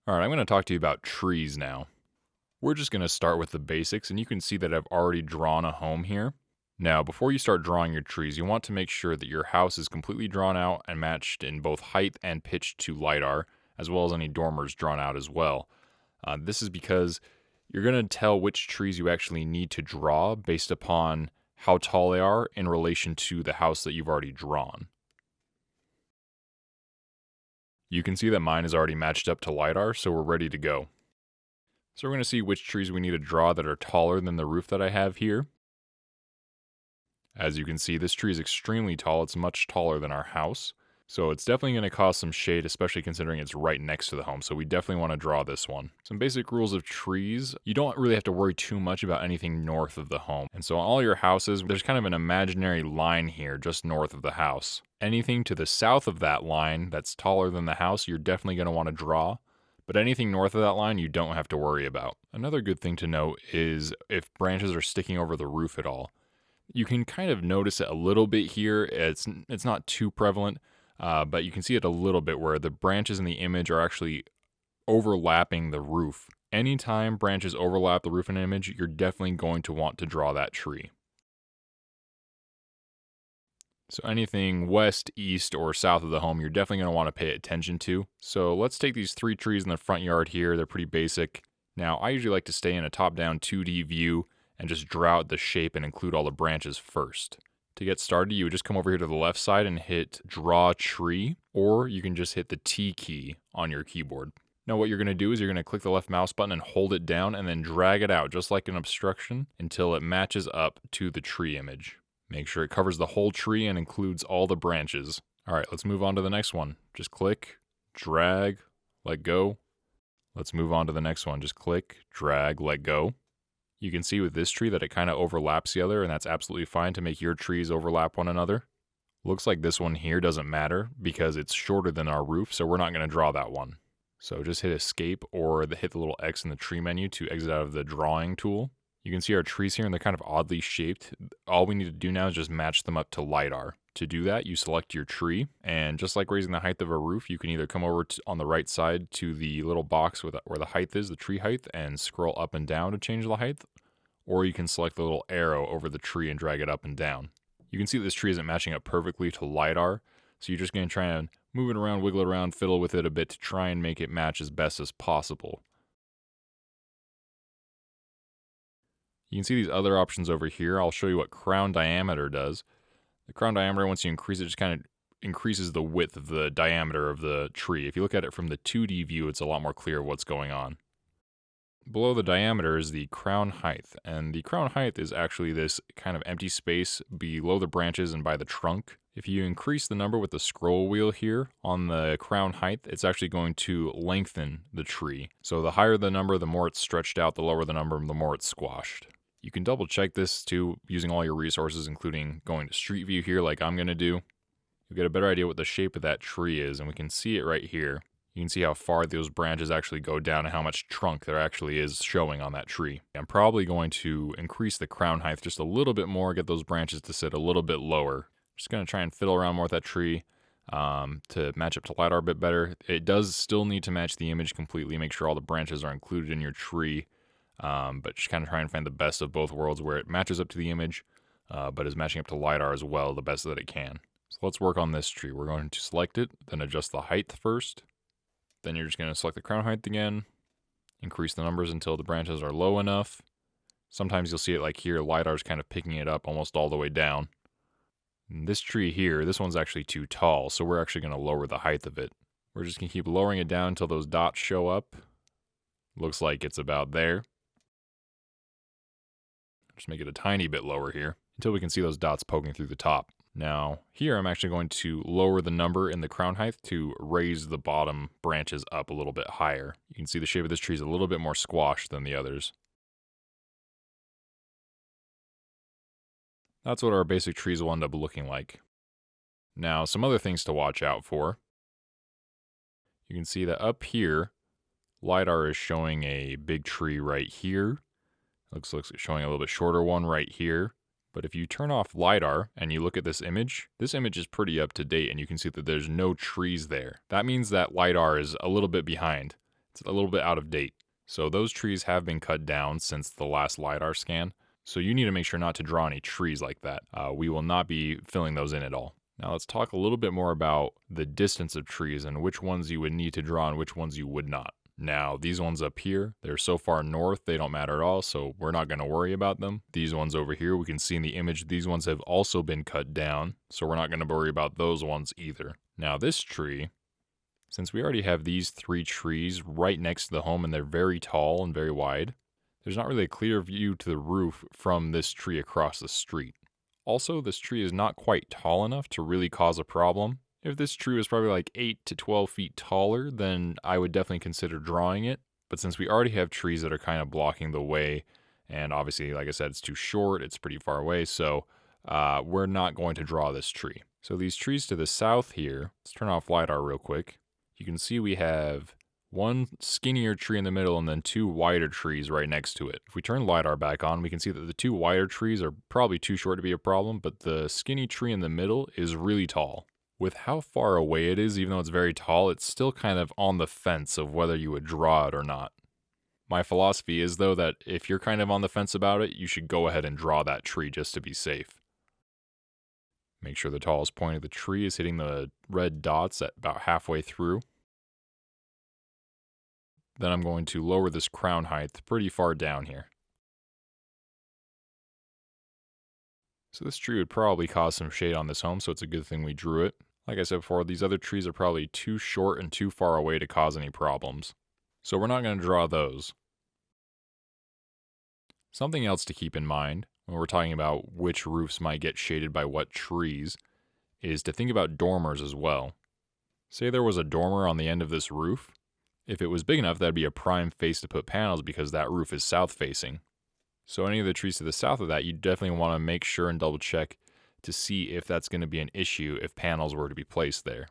Alright, I'm going to talk to you about trees now. We're just going to start with the basics, and you can see that I've already drawn a home here. Now, before you start drawing your trees, you want to make sure that your house is completely drawn out and matched in both height and pitch to LiDAR, as well as any dormers drawn out as well. This is because you're going to tell which trees you actually need to draw based upon how tall they are in relation to the house that you've already drawn. You can see that mine is already matched up to LiDAR, so we're ready to go. So we're going to see which trees we need to draw that are taller than the roof that I have here. As you can see, this tree is extremely tall. It's much taller than our house. So it's definitely going to cause some shade, especially considering it's right next to the home. So we definitely want to draw this one. Some basic rules of trees. You don't really have to worry too much about anything north of the home. And so on all your houses, there's kind of an imaginary line here just north of the house. Anything to the south of that line that's taller than the house, you're definitely going to want to draw. But anything north of that line, you don't have to worry about. Another good thing to note is if branches are sticking over the roof at all. You can kind of notice it a little bit here. It's not too prevalent. But you can see it a little bit where the branches in the image are actually overlapping the roof. Anytime branches overlap the roof in an image, you're definitely going to want to draw that tree. So anything west, east, or south of the home, you're definitely going to want to pay attention to. So let's take these 3 trees in the front yard here. They're pretty basic. Now, I usually like to stay in a top-down 2D view and just draw out the shape and include all the branches first. To get started, you would just come over here to the left side and hit Draw Tree, or you can just hit the T key on your keyboard. Now what you're going to do is you're going to click the left mouse button and hold it down and then drag it out just like an obstruction until it matches up to the tree image. Make sure it covers the whole tree and includes all the branches. Alright, let's move on to the next one. Just click, drag, let go. Let's move on to the next one. Just click, drag, let go. You can see with this tree that it kind of overlaps the other, and that's absolutely fine to make your trees overlap one another. Looks like this one here doesn't matter because it's shorter than our roof, so we're not going to draw that one. So just hit escape or hit the little X in the tree menu to exit out of the drawing tool. You can see our trees here and they're kind of oddly shaped. All we need to do now is just match them up to LiDAR. To do that, you select your tree, and just like raising the height of a roof, you can either come over on the right side to the little box where the height is, the tree height, and scroll up and down to change the height, or you can select the little arrow over the tree and drag it up and down. You can see that this tree isn't matching up perfectly to LiDAR, so you're just going to try and move it around, wiggle it around, fiddle with it a bit to try and make it match as best as possible. You can see these other options over here. I'll show you what crown diameter does. The crown diameter, once you increase it, just kind of increases the width of the diameter of the tree. If you look at it from the 2D view, it's a lot more clear what's going on. Below the diameter is the crown height, and the crown height is actually this kind of empty space below the branches and by the trunk. If you increase the number with the scroll wheel here on the crown height, it's actually going to lengthen the tree. So the higher the number, the more it's stretched out, the lower the number, the more it's squashed. You can double check this too using all your resources, including going to Street View here like I'm going to do. You'll get a better idea what the shape of that tree is, and we can see it right here. You can see how far those branches actually go down and how much trunk there actually is showing on that tree. I'm probably going to increase the crown height just a little bit more, get those branches to sit a little bit lower. Just going to try and fiddle around more with that tree to match up to LiDAR a bit better. It does still need to match the image completely, make sure all the branches are included in your tree. But just kind of try and find the best of both worlds where it matches up to the image, but is matching up to LiDAR as well, the best that it can. So let's work on this tree. We're going to select it, then adjust the height first. Then you're just going to select the crown height again, increase the numbers until the branches are low enough. Sometimes you'll see it like here, LiDAR's kind of picking it up almost all the way down. And this tree here, this one's actually too tall, so we're actually going to lower the height of it. We're just going to keep lowering it down until those dots show up. Looks like it's about there. Just make it a tiny bit lower here until we can see those dots poking through the top. Now, here I'm actually going to lower the number in the crown height to raise the bottom branches up a little bit higher. You can see the shape of this tree is a little bit more squashed than the others. That's what our basic trees will end up looking like. Now, some other things to watch out for. You can see that up here, LiDAR is showing a big tree right here. Looks like it's showing a little bit shorter one right here. But if you turn off LiDAR and you look at this image is pretty up to date and you can see that there's no trees there. That means that LiDAR is a little bit behind. It's a little bit out of date. So those trees have been cut down since the last LiDAR scan. So you need to make sure not to draw any trees like that. We will not be filling those in at all. Now let's talk a little bit more about the distance of trees and which ones you would need to draw and which ones you would not. Now, these ones up here, they're so far north, they don't matter at all, so we're not going to worry about them. These ones over here, we can see in the image, these ones have also been cut down, so we're not going to worry about those ones either. Now, this tree, since we already have these 3 trees right next to the home and they're very tall and very wide, there's not really a clear view to the roof from this tree across the street. Also, this tree is not quite tall enough to really cause a problem. If this tree was probably like 8 to 12 feet taller, then I would definitely consider drawing it. But since we already have trees that are kind of blocking the way, and obviously, like I said, it's too short, it's pretty far away, so we're not going to draw this tree. So these trees to the south here, let's turn off LiDAR real quick. You can see we have one skinnier tree in the middle and then 2 wider trees right next to it. If we turn LiDAR back on, we can see that the 2 wider trees are probably too short to be a problem, but the skinny tree in the middle is really tall. With how far away it is, even though it's very tall, it's still kind of on the fence of whether you would draw it or not. My philosophy is, though, that if you're kind of on the fence about it, you should go ahead and draw that tree just to be safe. Make sure the tallest point of the tree is hitting the red dots at about halfway through. Then I'm going to lower this crown height pretty far down here. So this tree would probably cause some shade on this home, so it's a good thing we drew it. Like I said before, these other trees are probably too short and too far away to cause any problems. So we're not going to draw those. Something else to keep in mind when we're talking about which roofs might get shaded by what trees is to think about dormers as well. Say there was a dormer on the end of this roof. If it was big enough, that'd be a prime face to put panels because that roof is south facing. So any of the trees to the south of that, you definitely want to make sure and double check to see if that's going to be an issue if panels were to be placed there.